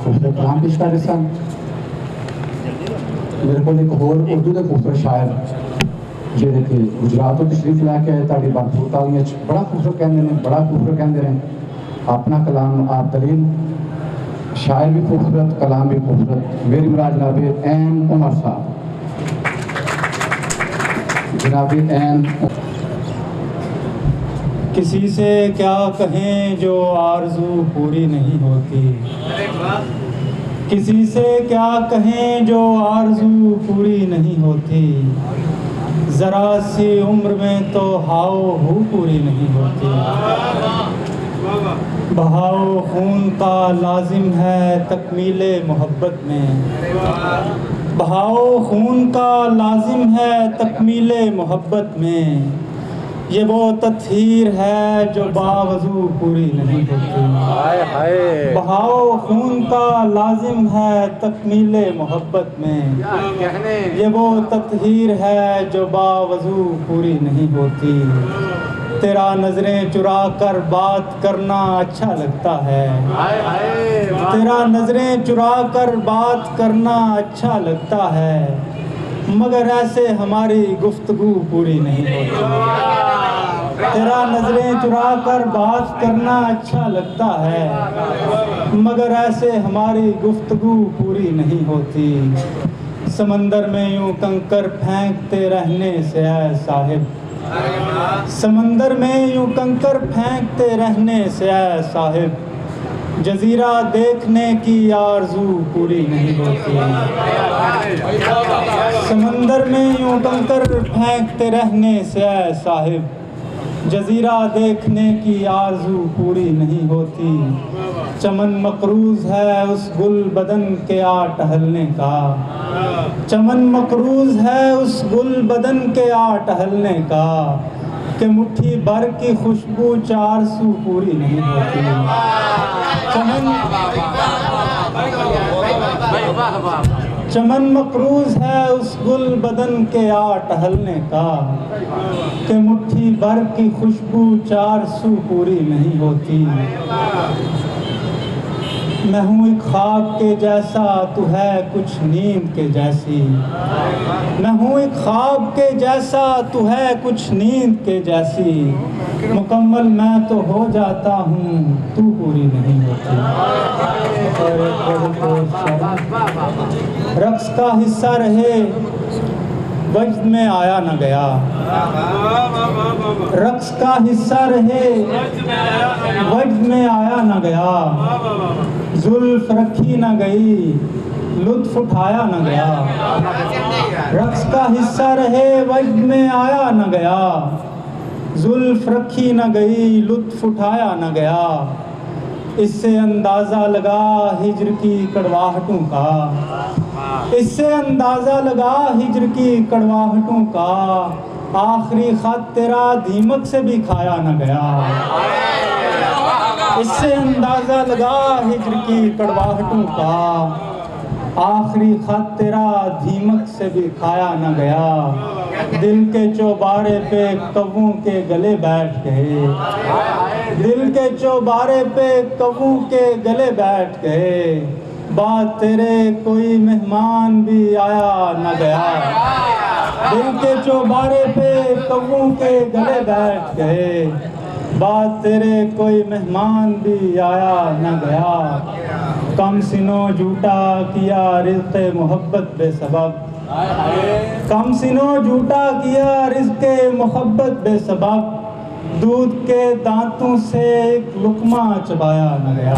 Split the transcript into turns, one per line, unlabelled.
خوبصورت کلام پیش کر رہے سن. میرے کو ایک اور اردو کے خوبصورت شاعر جہے کہ گجرات تو تشریف لے کے تاری بھرپور تالیاں بڑا خوبصورت کہتے ہیں, بڑا خوبصورت کہتے ہیں. اپنا کلام آپ دلیل, شاعر بھی خوبصورت, کلام بھی خوبصورت. میری مراد جناب این عمر صاحب, جناب این.
کسی سے کیا کہیں جو آرزو پوری نہیں ہوتی, کسی سے کیا کہیں جو آرزو پوری نہیں ہوتی, ذرا سی عمر میں تو ہاؤ ہو پوری نہیں ہوتی. بہاؤ خون کا لازم ہے تکمیل محبت میں, بہاؤ خون کا لازم ہے تکمیل محبت میں, یہ وہ تطہیر ہے جو باوضو پوری نہیں ہوتی. بہاؤ خون کا لازم ہے تکمیل محبت میں, یہ وہ تطہیر ہے جو باوضو پوری نہیں ہوتی. تیرا نظریں چرا کر بات کرنا اچھا لگتا ہے, تیرا نظریں چرا کر بات کرنا اچھا لگتا ہے, مگر ایسے ہماری گفتگو پوری نہیں ہوتی. تیرا نظریں چرا کر بات کرنا اچھا لگتا ہے, مگر ایسے ہماری گفتگو پوری نہیں ہوتی. سمندر میں یوں کنکر پھینکتے رہنے سے اے صاحب, سمندر میں یوں کنکر پھینکتے رہنے سے اے صاحب, جزیرہ دیکھنے کی آرزو پوری نہیں ہوتی. سمندر میں یوں کنکر پھینکتے رہنے سے اے صاحب, جزیرہ دیکھنے کی آرزو پوری نہیں ہوتی. چمن مقروض ہے اس گل بدن کے آ ٹہلنے کا, چمن مقروض ہے اس گل بدن کے آ ٹہلنے کا, کہ مٹھی بھر کی خوشبو 400 پوری نہیں ہوتی. چمن مقروض ہے اس گل بدن کے آ ٹہلنے کا, کہ مٹھی بھر کی خوشبو 400 پوری نہیں ہوتی. میں ہوں ایک خواب کے جیسا تو ہے کچھ نیند کے جیسی, میں ہوں ایک خواب کے جیسا تو ہے کچھ نیند کے جیسی, مکمل میں تو ہو جاتا ہوں تو پوری نہیں ہوتی. رقص کا حصہ رہے وجد میں آیا نہ گیا, رقص کا حصہ رہے وجد میں آیا نہ گیا, زلف رکھی نہ گئی لطف اٹھایا نہ گیا. رقص کا حصہ رہے وجد میں آیا نہ گیا, زلف رکھی نہ گئی لطف اٹھایا نہ گیا. اس سے اندازہ لگا ہجر کی کڑواہٹوں کا, اس سے اندازہ لگا ہجر کی کڑواہٹوں کا, آخری خط تیرا دیمک سے بھی کھایا نہ گیا. اس سے اندازہ لگا ہجر کی کڑواہٹوں کا, آخری خط تیرا دیمک سے بھی کھایا نہ گیا. دل کے چوبارے پہ کووں کے گلے بیٹھ گئے, دل کے چوبارے پہ کووں کے گلے بیٹھ گئے, بات تیرے کوئی مہمان بھی آیا نہ گیا. دل کے چوبارے پہ کووں کے گلے بیٹھ گئے, بات تیرے کوئی مہمان بھی آیا نہ گیا. کم سنو جھوٹا کیا رزق محبت بے سبب, کم سنو جھوٹا کیا رزق محبت بے سبب, دودھ کے دانتوں سے ایک لقمہ چبایا نہ گیا.